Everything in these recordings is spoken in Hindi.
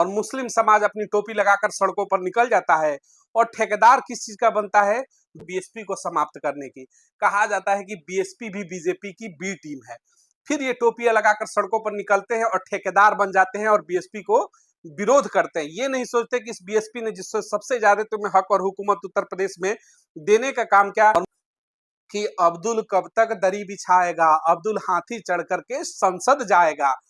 और मुस्लिम समाज अपनी टोपी लगाकर सड़कों पर निकल जाता है। और ठेकेदार किस चीज का बनता है? बीएसपी को समाप्त करने की। कहा जाता है कि बीएसपी भी बीजेपी की बी टीम है। फिर ये टोपियां लगाकर सड़कों पर निकलते हैं और ठेकेदार बन जाते हैं और बीएसपी को विरोध करते हैं। ये नहीं सोचते कि इस बीएसपी ने जिससे सबसे ज्यादा तुम्हें हक और हुकूमत उत्तर प्रदेश में देने का काम क्या कि अब्दुल कब तक दरी बिछाएगा, अब्दुल हाथी चढ़ करके संसद जाएगा।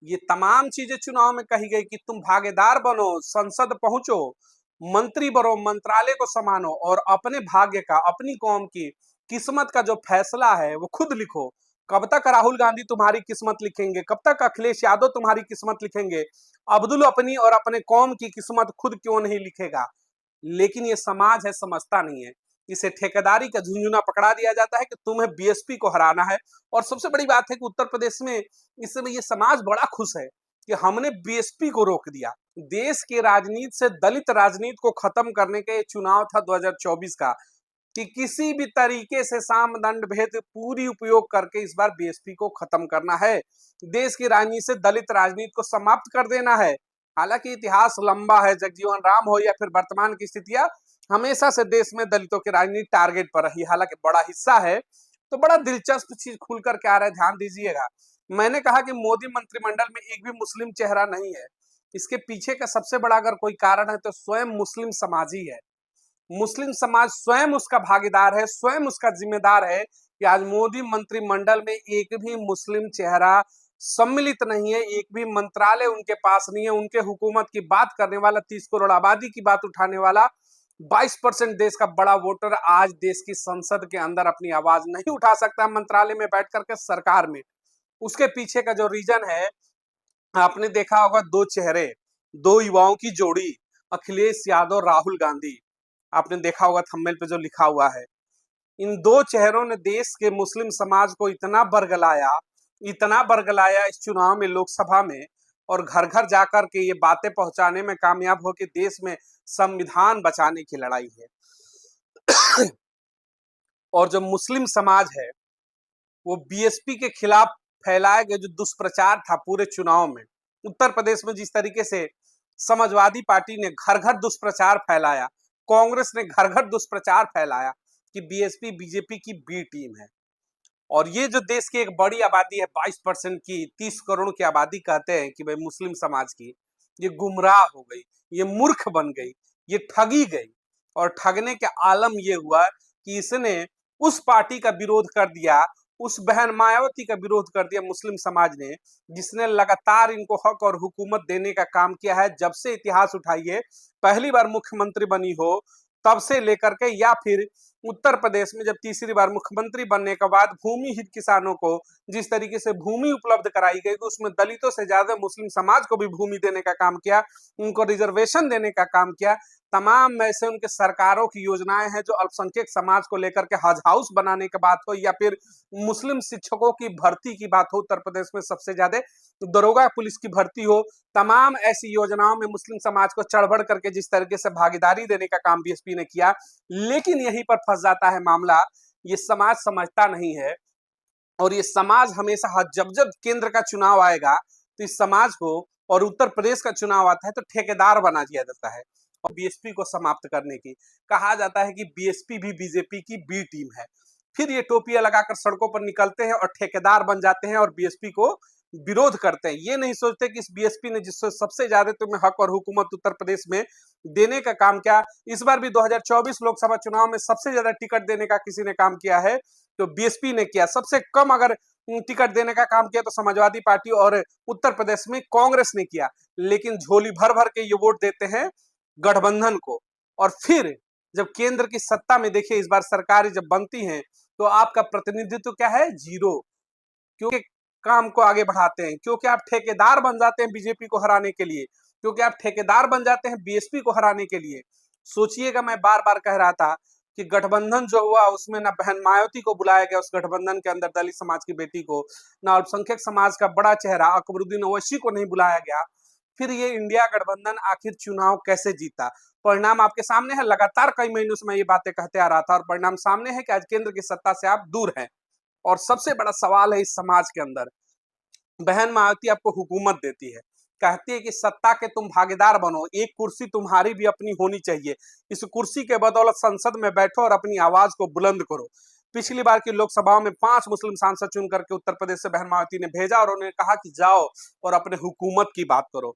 ये तमाम चीजें चुनाव में कही गई कि तुम भागीदार बनो, संसद पहुंचो, मंत्री बनो, मंत्रालय को संभालो और अपने भाग्य का, अपनी कौम की किस्मत का जो फैसला है वो खुद लिखो। कब तक राहुल गांधी तुम्हारी किस्मत लिखेंगे? कब तक अखिलेश यादव तुम्हारी किस्मत लिखेंगे? अब्दुल अपनी और अपने कौम की किस्मत खुद क्यों नहीं लिखेगा? लेकिन ये समाज है, समझता नहीं है। इसे ठेकेदारी का झुंझुना पकड़ा दिया जाता है कि तुम्हें बीएसपी को हराना है। और सबसे बड़ी बात है कि उत्तर प्रदेश में इस समय ये समाज बड़ा खुश है कि हमने बीएसपी को रोक दिया। देश के राजनीति से दलित राजनीति को खत्म करने का ये चुनाव था 2024 का कि किसी भी तरीके से साम दंड भेद पूरी उपयोग करके इस बार बीएसपी को खत्म करना है। देश की राजनीति से दलित राजनीति को समाप्त कर देना है। हालांकि इतिहास लंबा है, जगजीवन राम हो या फिर वर्तमान की स्थितियां, हमेशा से देश में दलितों की राजनीति टारगेट पर रही। हालांकि बड़ा हिस्सा है तो बड़ा दिलचस्प चीज खुल करके आ रहा है, ध्यान दीजिएगा। मैंने कहा कि मोदी मंत्रिमंडल में एक भी मुस्लिम चेहरा नहीं है। इसके पीछे का सबसे बड़ा अगर कोई कारण है तो स्वयं मुस्लिम समाज ही है। मुस्लिम समाज स्वयं उसका भागीदार है, स्वयं उसका जिम्मेदार है कि आज मोदी मंत्रिमंडल में एक भी मुस्लिम चेहरा सम्मिलित नहीं है, एक भी मंत्रालय उनके पास नहीं है। उनके हुकूमत की बात करने वाला, 30 करोड़ आबादी की बात उठाने वाला, 22% देश का बड़ा वोटर आज देश की संसद के अंदर अपनी आवाज नहीं उठा सकता मंत्रालय में बैठ करके, सरकार में। उसके पीछे का जो रीजन है, आपने देखा होगा, दो चेहरे, दो युवाओं की जोड़ी, अखिलेश यादव, राहुल गांधी। आपने देखा होगा थंबनेल पे जो लिखा हुआ है। इन दो चेहरों ने देश के मुस्लिम समाज को इतना बरगलाया इस चुनाव में, लोकसभा में, और घर घर जाकर के ये बातें पहुंचाने में कामयाब हो कि देश में संविधान बचाने की लड़ाई है। और जो मुस्लिम समाज है वो बीएसपी के खिलाफ फैलाए गए जो दुष्प्रचार था पूरे चुनाव में, उत्तर प्रदेश में जिस तरीके से समाजवादी पार्टी ने घर घर दुष्प्रचार फैलाया, कांग्रेस ने घर घर दुष्प्रचार फैलाया कि बीएसपी बीजेपी की बी टीम है। और ये जो देश की एक बड़ी आबादी है, 22% की, 30 करोड़ की आबादी कहते हैं कि भाई मुस्लिम समाज की, ये गुमराह हो गई, ये मूर्ख बन गई, ये ठगी गई। और ठगने के आलम ये हुआ कि इसने उस पार्टी का विरोध कर दिया, उस बहन मायावती का विरोध कर दिया मुस्लिम समाज ने, जिसने लगातार इनको हक और हुकूमत देने का काम किया है। जब से इतिहास उठाइए, पहली बार मुख्यमंत्री बनी हो तब से लेकर के, या फिर उत्तर प्रदेश में जब तीसरी बार मुख्यमंत्री बनने के बाद भूमिहीन किसानों को जिस तरीके से भूमि उपलब्ध कराई गई, तो उसमें दलितों से ज्यादा मुस्लिम समाज को भी भूमि देने का काम किया, उनको रिजर्वेशन देने का काम किया। तमाम ऐसे उनके सरकारों की योजनाएं हैं जो अल्पसंख्यक समाज को लेकर के, हज हाउस बनाने की बात हो या फिर मुस्लिम शिक्षकों की भर्ती की बात हो, उत्तर प्रदेश में सबसे ज्यादा दरोगा पुलिस की भर्ती हो, तमाम ऐसी योजनाओं में मुस्लिम समाज को चढ़ बढ़ करके जिस तरीके से भागीदारी देने का काम बीएसपी ने किया। लेकिन यहीं पर फंस जाता है मामला, ये समाज समझता नहीं है। और ये समाज हमेशा, जब जब केंद्र का चुनाव आएगा तो इस समाज को, और उत्तर प्रदेश का चुनाव आता है तो ठेकेदार बना दिया जाता है और बीएसपी को समाप्त करने की। कहा जाता है कि बीएसपी भी बीजेपी की बी टीम है। फिर ये टोपियां लगाकर सड़कों पर निकलते हैं और ठेकेदार बन जाते हैं और बीएसपी को विरोध करते हैं। ये नहीं सोचते कि इस बीएसपी ने जिससे सबसे ज्यादा तुम्हें हक और हुकूमत उत्तर प्रदेश में देने का काम किया। इस बार भी 2024 लोकसभा चुनाव में सबसे ज्यादा टिकट देने का किसी ने काम किया है तो बीएसपी ने किया। सबसे कम अगर टिकट देने का काम किया तो समाजवादी पार्टी और उत्तर प्रदेश में कांग्रेस ने किया। लेकिन झोली भर भर के ये वोट देते हैं गठबंधन को। और फिर जब केंद्र की सत्ता में, देखिए इस बार सरकारें जब बनती हैं तो आपका प्रतिनिधित्व क्या है? जीरो। क्योंकि काम को आगे बढ़ाते हैं, क्योंकि आप ठेकेदार बन जाते हैं बीजेपी को हराने के लिए, क्योंकि आप ठेकेदार बन जाते हैं बीएसपी को हराने के लिए। सोचिएगा, मैं बार बार कह रहा था कि गठबंधन जो हुआ उसमें ना बहन मायावती को बुलाया गया, उस गठबंधन के अंदर दलित समाज की बेटी को, ना अल्पसंख्यक समाज का बड़ा चेहरा अकबरुद्दीन ओवैसी को नहीं बुलाया गया। फिर ये इंडिया गठबंधन आखिर चुनाव कैसे जीता? परिणाम आपके सामने है। लगातार कई महीनों से मैं ये बातें कहते आ रहा था और परिणाम सामने है कि आज केंद्र की सत्ता से आप दूर हैं। और सबसे बड़ा सवाल है इस समाज के अंदर, बहन मायावती आपको हुकूमत देती है, कहती है कि सत्ता के तुम भागीदार बनो, एक कुर्सी तुम्हारी भी अपनी होनी चाहिए, इस कुर्सी के बदौलत संसद में बैठो और अपनी आवाज को बुलंद करो। पिछली बार की लोकसभा में 5 मुस्लिम सांसद चुन करके उत्तर प्रदेश से बहन मायावती ने भेजा और उन्होंने कहा कि जाओ और अपने हुकूमत की बात करो।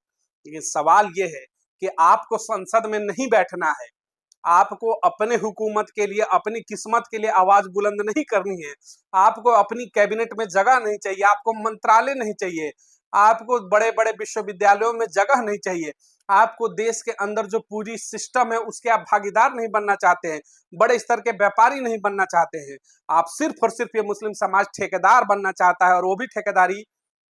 लेकिन सवाल ये है कि आपको संसद में नहीं बैठना है, आपको अपने हुकूमत के लिए, अपनी किस्मत के लिए आवाज बुलंद नहीं करनी है, आपको अपनी कैबिनेट में जगह नहीं चाहिए, आपको मंत्रालय नहीं चाहिए, आपको बड़े बड़े विश्वविद्यालयों में जगह नहीं चाहिए, आपको देश के अंदर जो पूरी सिस्टम है उसके आप भागीदार नहीं बनना चाहते हैं, बड़े स्तर के व्यापारी नहीं बनना चाहते हैं, आप सिर्फ और सिर्फ ये मुस्लिम समाज ठेकेदार बनना चाहता है। और वो भी ठेकेदारी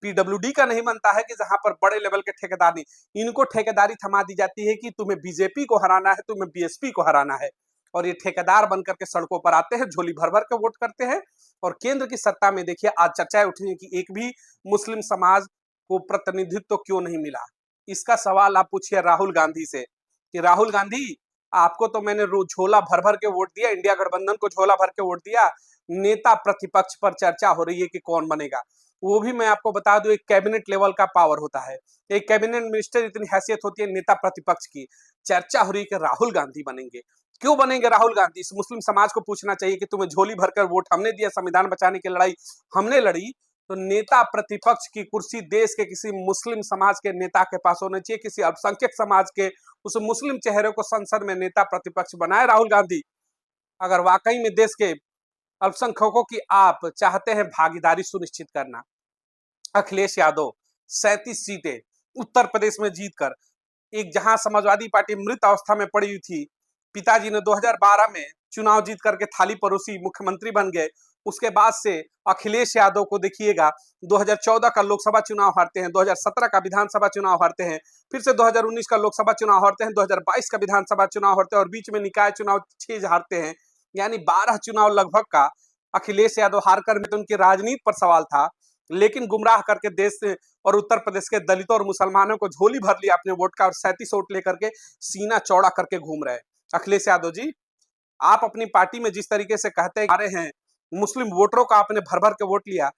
पीडब्ल्यूडी का नहीं बनता है कि जहां पर बड़े लेवल के ठेकेदार नहीं, इनको ठेकेदारी थमा दी जाती है कि तुम्हें बीजेपी को हराना है, तुम्हें बीएसपी को हराना है। और ये ठेकेदार बनकर के सड़कों पर आते हैं, झोली भर भर के वोट करते हैं। और केंद्र की सत्ता में देखिए आज चर्चाएं उठी कि एक भी मुस्लिम समाज को प्रतिनिधित्व क्यों नहीं मिला। इसका सवाल आप पूछिए राहुल गांधी से कि राहुल गांधी, आपको तो मैंने झोला भर भर के वोट दिया, इंडिया गठबंधन को झोला भर के वोट दिया, नेता प्रतिपक्ष पर चर्चा हो रही है कि कौन बनेगा। वो भी मैं आपको बता दूं, एक कैबिनेट लेवल का पावर होता है, एक कैबिनेट मिनिस्टर इतनी हैसियत होती है नेता प्रतिपक्ष की। चर्चा हो रही है कि राहुल गांधी बनेंगे। क्यों बनेंगे राहुल गांधी? इस मुस्लिम समाज को पूछना चाहिए कि तुम्हें झोली भरकर वोट हमने दिया, संविधान बचाने की लड़ाई हमने लड़ी, तो नेता प्रतिपक्ष की कुर्सी देश के किसी मुस्लिम समाज के नेता के पास होनी चाहिए, किसी अल्पसंख्यक समाज के उस मुस्लिम चेहरे को संसद में नेता प्रतिपक्ष बनाए राहुल गांधी। अगर वाकई में देश के अल्पसंख्यकों की आप चाहते हैं भागीदारी सुनिश्चित करना, अखिलेश यादव 37 सीटें उत्तर प्रदेश में जीतकर, एक जहां समाजवादी पार्टी मृत अवस्था में पड़ी हुई थी, पिताजी ने 2012 में चुनाव जीत करके थाली परोसी, मुख्यमंत्री बन गए। उसके बाद से अखिलेश यादव को देखिएगा, 2014 का लोकसभा चुनाव हारते हैं, 2017 का विधानसभा चुनाव हारते हैं, फिर से 2019 का लोकसभा चुनाव हारते हैं, 2022 का विधानसभा चुनाव हारते हैं और बीच में निकाय चुनाव 6 हारते हैं। यानी 12 चुनाव लगभग का अखिलेश यादव हारकर में तो उनकी राजनीति पर सवाल था, लेकिन गुमराह करके देश और उत्तर प्रदेश के दलितों और मुसलमानों को झोली भर लिया अपने वोट का और 37 वोट लेकर के सीना चौड़ा करके घूम रहे हैं। अखिलेश यादव जी, आप अपनी पार्टी में जिस तरीके से कहते आ रहे हैं मुस्लिम वोटरों का आपने भर भर के वोट लिया,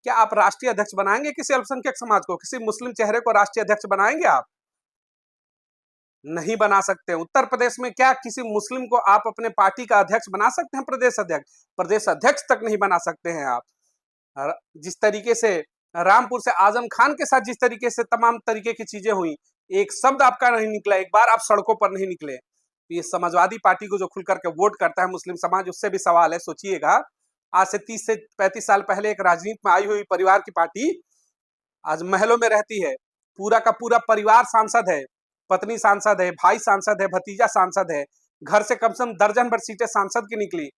क्या आप राष्ट्रीय अध्यक्ष बनाएंगे किसी अल्पसंख्यक समाज को, किसी मुस्लिम चेहरे को राष्ट्रीय अध्यक्ष बनाएंगे? आप नहीं बना सकते। उत्तर प्रदेश में क्या किसी मुस्लिम को आप अपने पार्टी का अध्यक्ष बना सकते हैं? प्रदेश अध्यक्ष तक नहीं बना सकते हैं आप। जिस तरीके से रामपुर से आजम खान के साथ जिस तरीके से तमाम तरीके की चीजें हुई, एक शब्द आपका नहीं निकला, एक बार आप सड़कों पर नहीं निकले। ये समाजवादी पार्टी को जो खुल करके वोट करता है मुस्लिम समाज, उससे भी सवाल है। सोचिएगा, आज से 30 से 35 साल पहले एक राजनीति में आई हुई परिवार की पार्टी आज महलों में रहती है, पूरा का पूरा परिवार सांसद है, पत्नी सांसद है, भाई सांसद है, भतीजा सांसद है, घर से कम से कम दर्जन भर सीटें सांसद की निकली,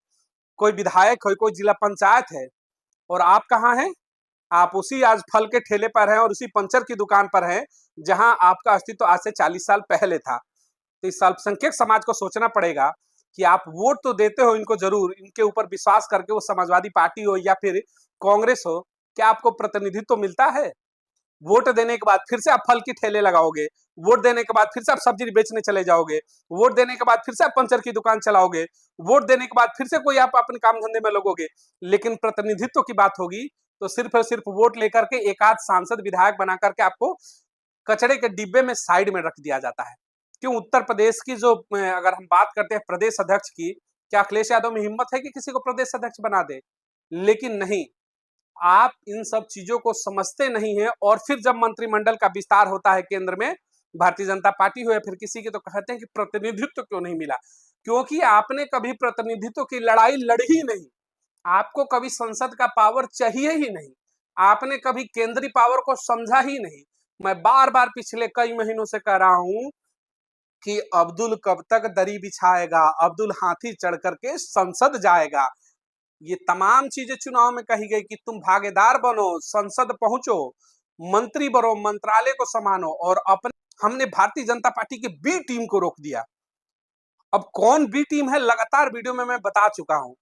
कोई विधायक है, कोई जिला पंचायत है, और आप कहाँ हैं? आप उसी आज फल के ठेले पर हैं और उसी पंचर की दुकान पर हैं जहां आपका अस्तित्व आज से 40 साल पहले था। तो इस अल्पसंख्यक समाज को सोचना पड़ेगा कि आप वोट तो देते हो इनको जरूर, इनके ऊपर विश्वास करके, वो समाजवादी पार्टी हो या फिर कांग्रेस हो, क्या आपको प्रतिनिधित्व मिलता है? वोट देने के बाद फिर से आप फल की ठेले लगाओगे, वोट देने के बाद फिर से आप सब्जी बेचने चले जाओगे, वोट देने के बाद फिर से आप पंचर की दुकान चलाओगे, वोट देने के बाद फिर से कोई आप अपने काम धंधे में लगोगे। लेकिन प्रतिनिधित्व की बात होगी तो सिर्फ और सिर्फ वोट लेकर के एक आध सांसद विधायक बना करके आपको कचड़े के डिब्बे में साइड में रख दिया जाता है। क्यों? उत्तर प्रदेश की जो अगर हम बात करते हैं प्रदेश अध्यक्ष की, क्या अखिलेश यादव में हिम्मत है कि किसी को प्रदेश अध्यक्ष बना दे? लेकिन नहीं, आप इन सब चीजों को समझते नहीं है। और फिर जब मंत्रिमंडल का विस्तार होता है केंद्र में, भारतीय जनता पार्टी हो या फिर किसी की, तो कहते हैं कि प्रतिनिधित्व क्यों नहीं मिला? क्योंकि आपने कभी प्रतिनिधित्व की लड़ाई लड़ी ही नहीं, आपको कभी संसद का पावर चाहिए ही नहीं, आपने कभी केंद्रीय पावर को समझा ही नहीं। मैं बार बार पिछले कई महीनों से कह रहा हूं कि अब्दुल कब तक दरी बिछाएगा, अब्दुल हाथी चढ़ करके संसद जाएगा। ये तमाम चीजें चुनाव में कही गई कि तुम भागीदार बनो, संसद पहुंचो, मंत्री बनो, मंत्रालय को संभालो, और अपने हमने भारतीय जनता पार्टी की बी टीम को रोक दिया। अब कौन बी टीम है लगातार वीडियो में मैं बता चुका हूं,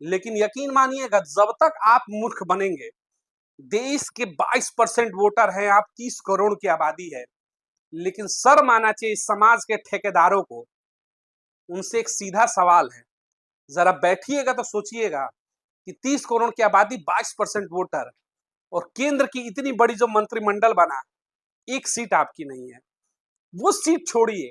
लेकिन यकीन मानिएगा जब तक आप मूर्ख बनेंगे, देश के 22% वोटर हैं, आप 30 करोड़ की आबादी है, लेकिन शर्म आना चाहिए समाज के ठेकेदारों को। उनसे एक सीधा सवाल है, जरा बैठिएगा तो सोचिएगा कि 30 करोड़ की आबादी, 22% वोटर, और केंद्र की इतनी बड़ी जो मंत्रिमंडल बना, एक सीट आपकी नहीं है, वो सीट छोड़िए,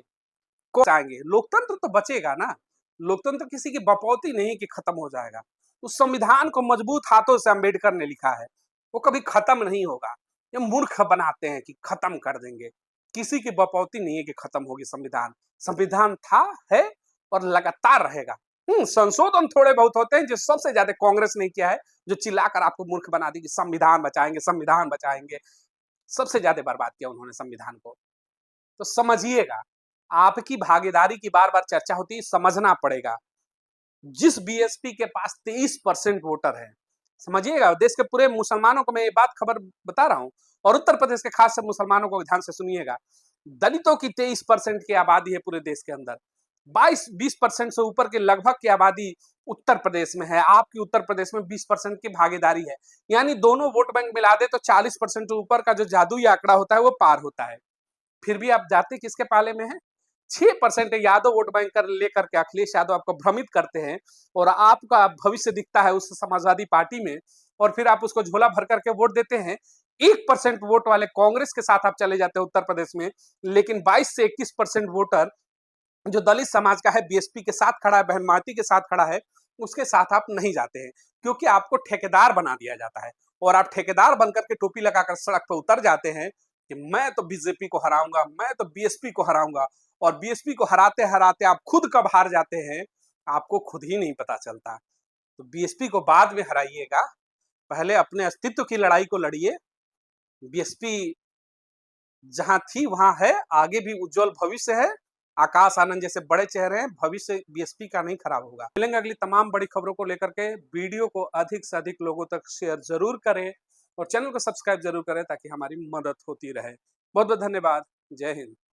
कौन चाहेंगे? लोकतंत्र तो बचेगा ना। लोकतंत्र किसी की बपौती नहीं कि खत्म हो जाएगा। उस संविधान को मजबूत हाथों से अंबेडकर ने लिखा है, वो कभी खत्म नहीं होगा। ये मूर्ख बनाते हैं कि खत्म कर देंगे, किसी की बपौती नहीं है कि खत्म होगी संविधान। संविधान था, है और लगातार रहेगा। संशोधन थोड़े बहुत होते हैं, जो सबसे ज्यादा कांग्रेस ने किया है, जो चिल्लाकर आपको मूर्ख बना दी कि संविधान बचाएंगे, संविधान बचाएंगे। सबसे ज्यादा बर्बाद किया उन्होंने संविधान को। तो समझिएगा, आपकी भागीदारी की बार बार चर्चा होती है, समझना पड़ेगा। जिस बीएसपी के पास 23% वोटर है, समझिएगा, देश के पूरे मुसलमानों को मैं ये बात खबर बता रहा हूं, और उत्तर प्रदेश के खास से मुसलमानों को ध्यान से सुनिएगा। दलितों की 23% की आबादी है पूरे देश के अंदर। 22-20% से ऊपर के लगभग की आबादी उत्तर प्रदेश में है। आपकी उत्तर प्रदेश में 20% की भागीदारी है, यानी दोनों वोट बैंक मिला दे तो 40% ऊपर का जो जादुई आंकड़ा होता है वो पार होता है। फिर भी आप जाते किसके पाले में है? 6% यादव वोट बैंक कर लेकर के अखिलेश यादव आपको भ्रमित करते हैं, और आपका भविष्य दिखता है उस समाजवादी पार्टी में, और फिर आप उसको झोला भर करके वोट देते हैं। 1% वोट वाले कांग्रेस के साथ आप चले जाते हैं उत्तर प्रदेश में, लेकिन 22 से 21% वोटर जो दलित समाज का है, बीएसपी के साथ खड़ा है, बहन माती के साथ खड़ा है, उसके साथ आप नहीं जाते हैं, क्योंकि आपको ठेकेदार बना दिया जाता है। और आप ठेकेदार बनकर के टोपी लगाकर सड़क पर उतर जाते हैं कि मैं तो बीजेपी को हराऊंगा, मैं तो बीएसपी को हराऊंगा, और बीएसपी को हराते हराते आप खुद कब हार जाते हैं, आपको खुद ही नहीं पता चलता। तो बीएसपी को बाद में हराइएगा, पहले अपने अस्तित्व की लड़ाई को लड़िए। बीएसपी जहां थी वहां है, आगे भी उज्जवल भविष्य है। आकाश आनंद जैसे बड़े चेहरे हैं, भविष्य बीएसपी का नहीं खराब होगा। मिलेंगे अगली तमाम बड़ी खबरों को लेकर के। वीडियो को अधिक से अधिक लोगों तक शेयर जरूर करें, और चैनल को सब्सक्राइब जरूर करें, ताकि हमारी मदद होती रहे। बहुत बहुत धन्यवाद। जय हिंद।